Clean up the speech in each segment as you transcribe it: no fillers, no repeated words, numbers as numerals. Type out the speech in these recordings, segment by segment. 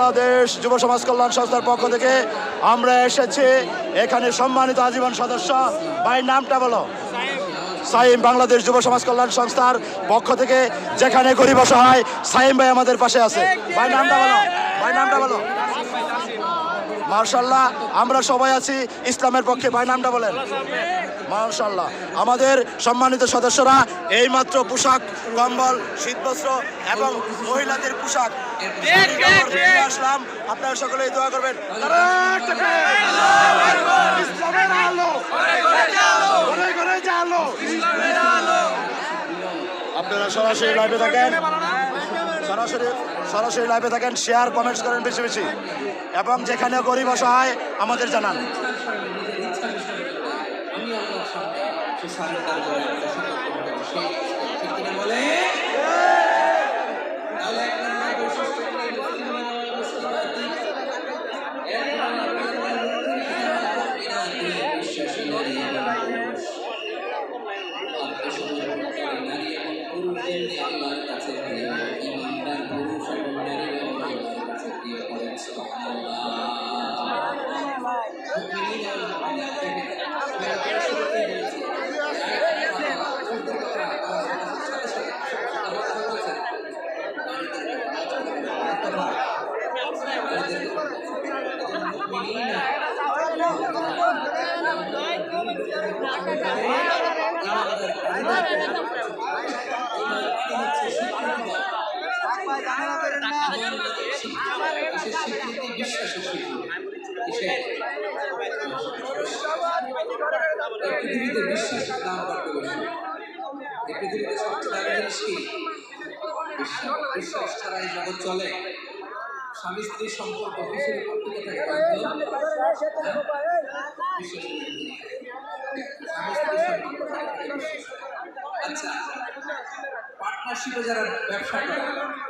বাংলাদেশ যুব সমাজ কল্যাণ সংস্থার পক্ষ থেকে আমরা এসেছি এখানে সম্মানিত আজীবন সদস্য ভাই নামটা বলো সাইম বাংলাদেশ যুব সমাজ কল্যাণ সংস্থার পক্ষ থেকে যেখানে গরিব অসহায় সাইম ভাই আমাদের পাশে আছে ভাই নামটা বলো ভাই নামটা বলো মাশাআল্লাহ আমরা সবাই আছি ইসলামের পক্ষে ভাই নামটা বলেন মাশাআল্লাহ আমাদের সম্মানিত সদস্যরা এইমাত্র পোশাক কম্বল শীতবস্ত্র এবং মহিলাদের পোশাক আসলাম আপনারা সকলেই দোয়া করবেন আপনারা সরাসরি লাইভে থাকেন সরাসরি লাইভে থাকেন শেয়ার কমেন্টস করেন বেশি বেশি এবং যেখানে গরিব অসহায় আমাদের জানান পৃথিবীতে বিশ্বাসের দাম বাড়তে বেশি এই পৃথিবীতে সবচেয়ে দামি জিনিস কি বিশ্বাস ছাড়া এই জগৎ চলে স্বামী স্ত্রীর সম্পর্ক কিসের উপর টিকে থাকে আচ্ছা পার্টনারশিপে যারা ব্যবসা করে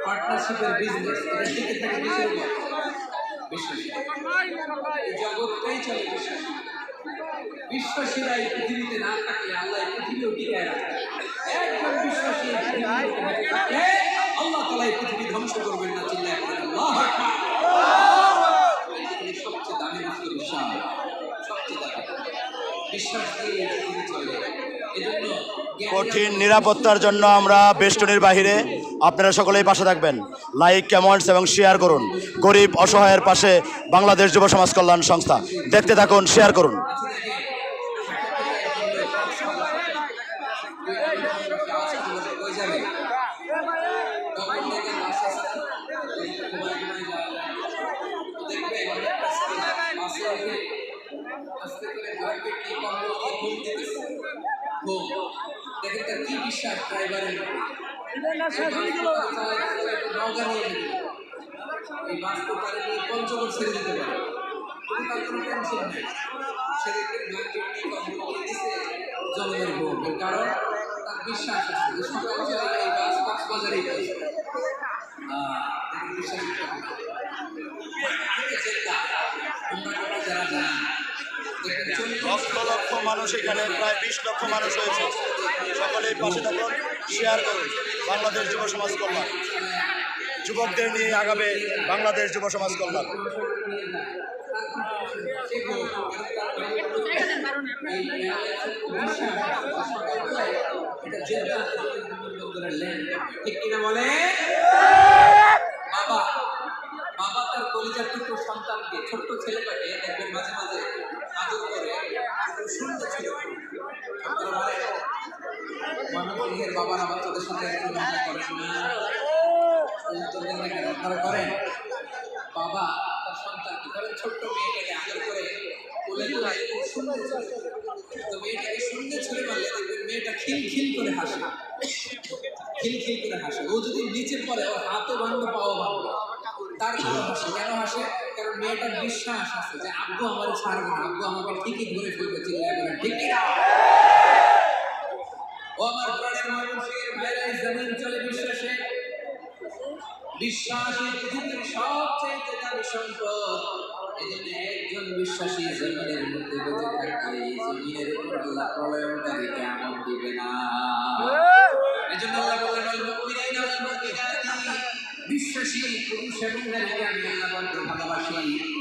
পার্টনারশিপের বিজনেস এটা টিকে থাকে কিসের উপর বিশ্বাস এই জগৎটাই চলে বিশ্বাস বিশ্বাসীরা এই পৃথিবীতে না থাকলে আল্লাহ এই পৃথিবীও টিকায় রাখে একজন বিশ্বাসী থাকলে আল্লাহ তাআলা এই পৃথিবী ধ্বংস করবেন না চিল্লায় বলেন আল্লাহু আকবার সবচেয়ে দামি বস্তু বিশ্বাস সবচেয়ে দামি বিশ্বাস দিয়ে পৃথিবী চলে এজন্য কঠিন নিরাপত্তার জন্য আমরা বেষ্টনীর বাহিরে আপনারা সকলেই পাশে থাকবেন লাইক কমেন্টস এবং শেয়ার করুন গরিব অসহায়ের পাশে বাংলাদেশ যুব সমাজ কল্যাণ সংস্থা দেখতে থাকুন শেয়ার করুন দেখেন তার কি বিশ্বাস ড্রাইভারের এই বাস তো তার নিয়ে পঞ্চগড় ছেড়ে দিতে পারে কিন্তু তার কোনো টেনশন নেই সে দেখবেন ব্ল্যাঙ্কেট নিয়ে কম্বল দিছে জলের ভোগ কারণ তার বিশ্বাস আছে যে সকালবেলা এই বাস কক্সবাজারেই পৌঁছে বিশ্বাস যারা যান লক্ষ লক্ষ মানুষ এখানে প্রায় 20 লক্ষ মানুষ হয়েছে সকলেই পাশে থাকুন শেয়ার করুন বাংলাদেশ যুব সমাজ কল্যাণ যুবকদের নিয়ে আগাবে বাংলাদেশ যুব সমাজ কল্যাণ ঠিক কিনা বলে বাবা বাবা তার কলিজার টুকরো সন্তানকে ছোট্ট ছেলেটাকে দেখবেন মাঝে মাঝে আদর করে সুন্দর ছিল মানবীর বাবারা বাচ্চাদের সাথে করেন না আপনারা করেন বাবা তার সন্তানকে ধরেন ছোট্ট মেয়েটাকে আদর করে কোলে তুলে সুন্দর তো মেয়েটাকে সুন্দর ছেলে মারলে দেখবেন মেয়েটা খিলখিল করে হাসে খিলখিল করে হাসে ও যদি নিচে পড়ে ওর হাতও ভাঙবে পাও ভাঙবে তার কারণ হাসে কেন হাসে কারণ মেয়েটার বিশ্বাস আছে যে আব্বু আমার ছাড়বে না আব্বু আমাকে ঠিকই ধরে ফেলবে চিল্লায় বলে ঠিকই না ও আমার প্রাণের মানুষের ভাইরা জমিন চলে বিশ্বাসে বিশ্বাসী পৃথিবীর সবচেয়ে দামি সম্পদ এজন্য একজন বিশ্বাসী জমিনের মধ্যে বেঁচে থাকে জমিনের উপর আল্লাহ প্রলয়ঙ্কারী কিয়ামত দিবে না এজন্য আল্লাহ বলেন আল মুমিনিনা ওয়াল মুমিনাতি বিশ্বাসী পুরুষ এবং নারীকে আমি আল্লাহ বড্ড ভালোবাসি।